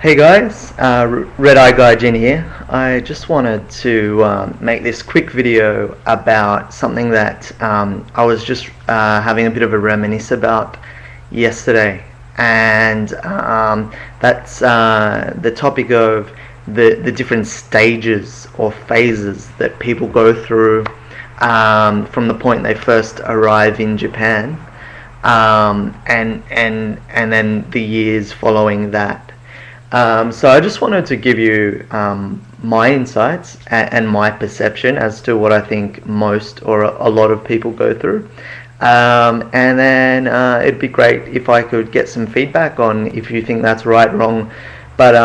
Hey guys, Red Eye Guy Jin here. I just wanted to make this quick video about something that I was just having a bit of a reminisce about yesterday, and that's the topic of the different stages or phases that people go through from the point they first arrive in Japan, and then the years following that. So I just wanted to give you my insights and my perception as to what I think most or a lot of people go through. And then it'd be great if I could get some feedback on if you think that's right, wrong. But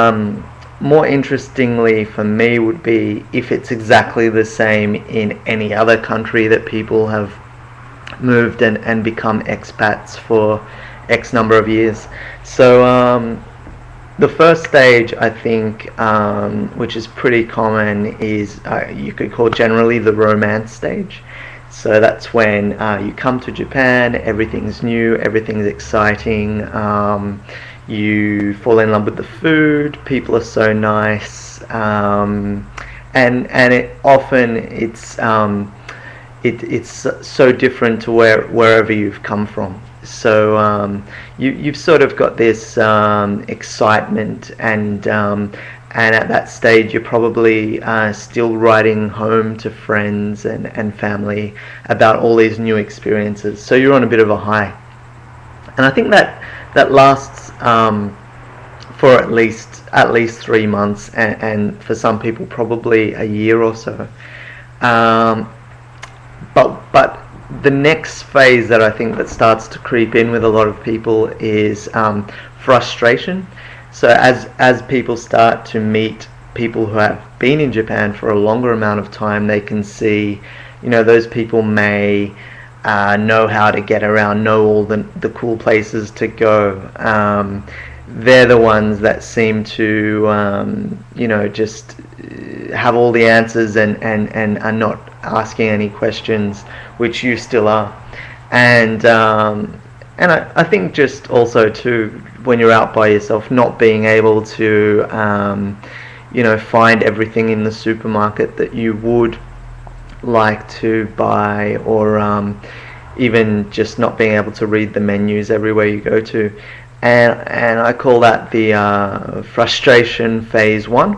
more interestingly for me would be if it's exactly the same in any other country that people have moved and become expats for X number of years. So the first stage, I think, which is pretty common, is you could call generally the romance stage. So that's when you come to Japan, everything's new, everything's exciting, you fall in love with the food, people are so nice, and it often it's so different to wherever you've come from. So you've sort of got this excitement, and at that stage you're probably still writing home to friends and family about all these new experiences. So you're on a bit of a high, and I think that lasts for at least 3 months, and for some people probably a year or so. But the next phase that I think that starts to creep in with a lot of people is frustration. So as people start to meet people who have been in Japan for a longer amount of time, they can see, those people may know how to get around, know all the cool places to go. They're the ones that seem to, just have all the answers and are not asking any questions, which you still are. And I think just also too, when you're out by yourself, not being able to, find everything in the supermarket that you would like to buy, or even just not being able to read the menus everywhere you go to. And I call that the frustration phase 1,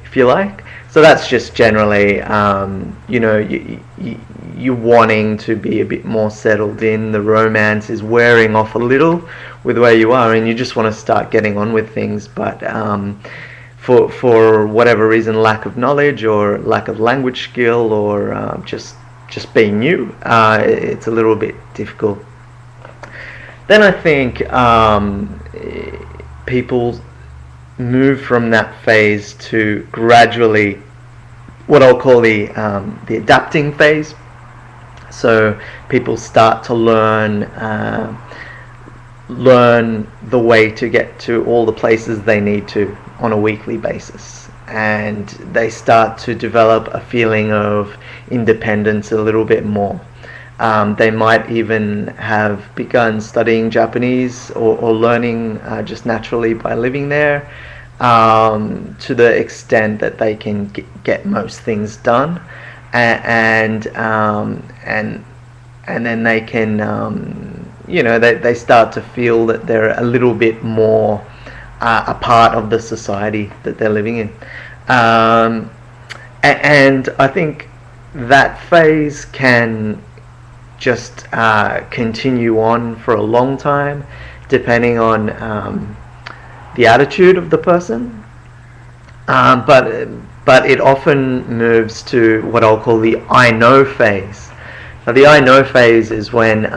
if you like. So that's just generally, you wanting to be a bit more settled in. The romance is wearing off a little with where you are, and you just want to start getting on with things. But for whatever reason, lack of knowledge or lack of language skill, or just being new, it's a little bit difficult. Then I think people move from that phase to gradually what I'll call the adapting phase. So people start to learn the way to get to all the places they need to on a weekly basis, and they start to develop a feeling of independence a little bit more. They might even have begun studying Japanese or learning just naturally by living there, to the extent that they can get most things done, and then they can, they start to feel that they're a little bit more a part of the society that they're living in. And I think that phase can just continue on for a long time, depending on the attitude of the person. But it often moves to what I'll call the I know phase. Now, the I know phase is when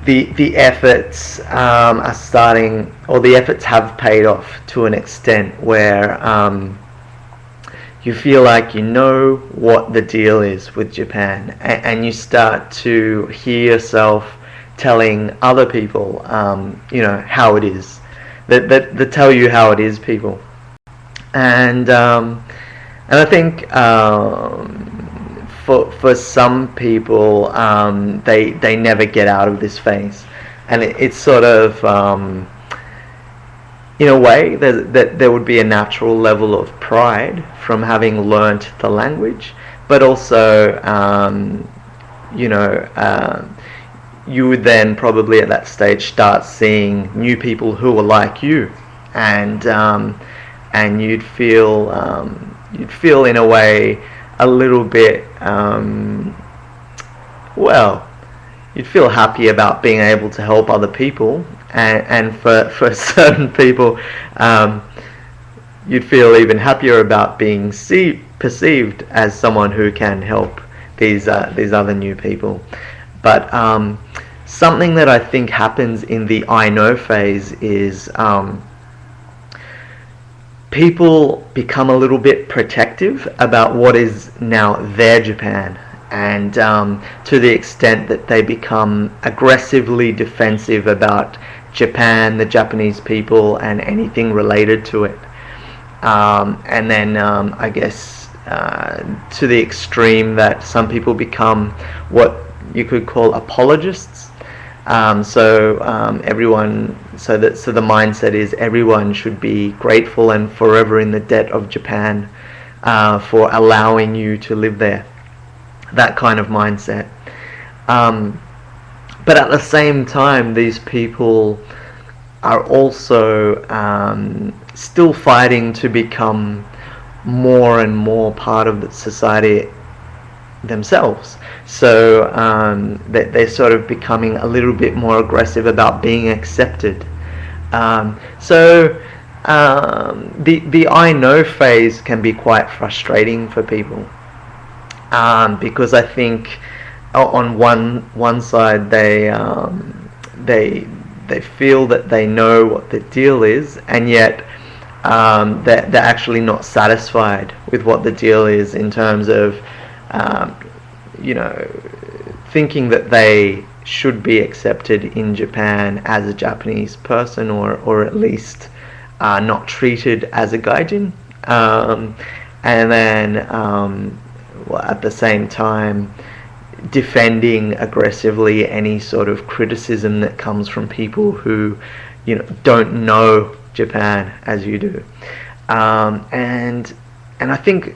the efforts are starting, or the efforts have paid off to an extent where you feel like you know what the deal is with Japan, and you start to hear yourself telling other people, how it is, that tell you how it is, people. And I think for some people, they never get out of this phase, and it's sort of in a way, that there would be a natural level of pride from having learnt the language, but also, you know, you would then probably at that stage start seeing new people who were like you, and you'd feel in a way a little bit, well, you'd feel happy about being able to help other people, and for certain people, you'd feel even happier about being perceived as someone who can help these other new people. But something that I think happens in the I know phase is people become a little bit protective about what is now their Japan, and to the extent that they become aggressively defensive about Japan, the Japanese people, and anything related to it. And then I guess to the extreme that some people become what you could call apologists. Everyone, so the mindset is everyone should be grateful and forever in the debt of Japan for allowing you to live there. That kind of mindset. But at the same time, these people are also still fighting to become more and more part of the society themselves. So they're sort of becoming a little bit more aggressive about being accepted. The I know phase can be quite frustrating for people, because I think on one side they feel that they know what the deal is, and yet they're actually not satisfied with what the deal is in terms of you know, thinking that they should be accepted in Japan as a Japanese person, or at least not treated as a gaijin, and then at the same time defending aggressively any sort of criticism that comes from people who, you know, don't know Japan as you do, and I think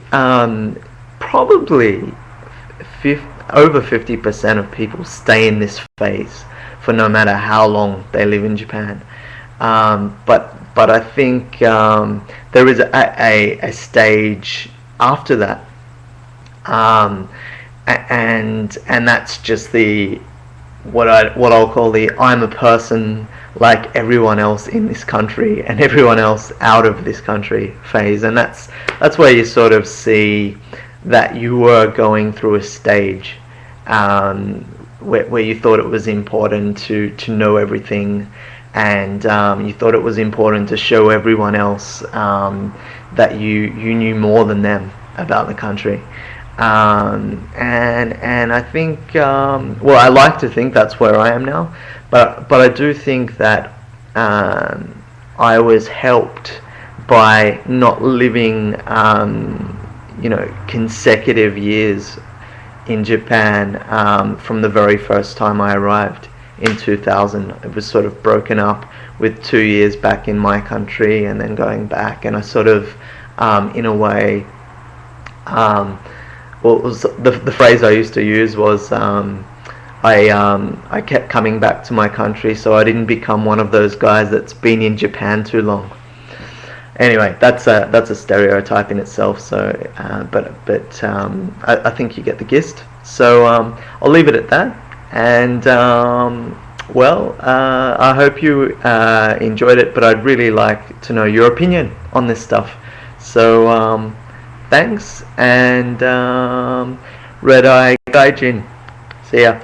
probably over 50% of people stay in this phase for no matter how long they live in Japan. But I think there is a stage after that, and that's just what I'll call the I'm a person like everyone else in this country and everyone else out of this country phase, and that's where you sort of see that you were going through a stage where you thought it was important to know everything, and you thought it was important to show everyone else that you knew more than them about the country. And I think, well, I like to think that's where I am now, but I do think that I was helped by not living you know, consecutive years in Japan from the very first time I arrived in 2000. It was sort of broken up with 2 years back in my country and then going back, and I sort of in a way, well, it was the phrase I used to use was I kept coming back to my country so I didn't become one of those guys that's been in Japan too long. Anyway, that's a stereotype in itself. So, but I think you get the gist. So I'll leave it at that. And well, I hope you enjoyed it. But I'd really like to know your opinion on this stuff. So thanks, and Red Eye Gaijin. See ya.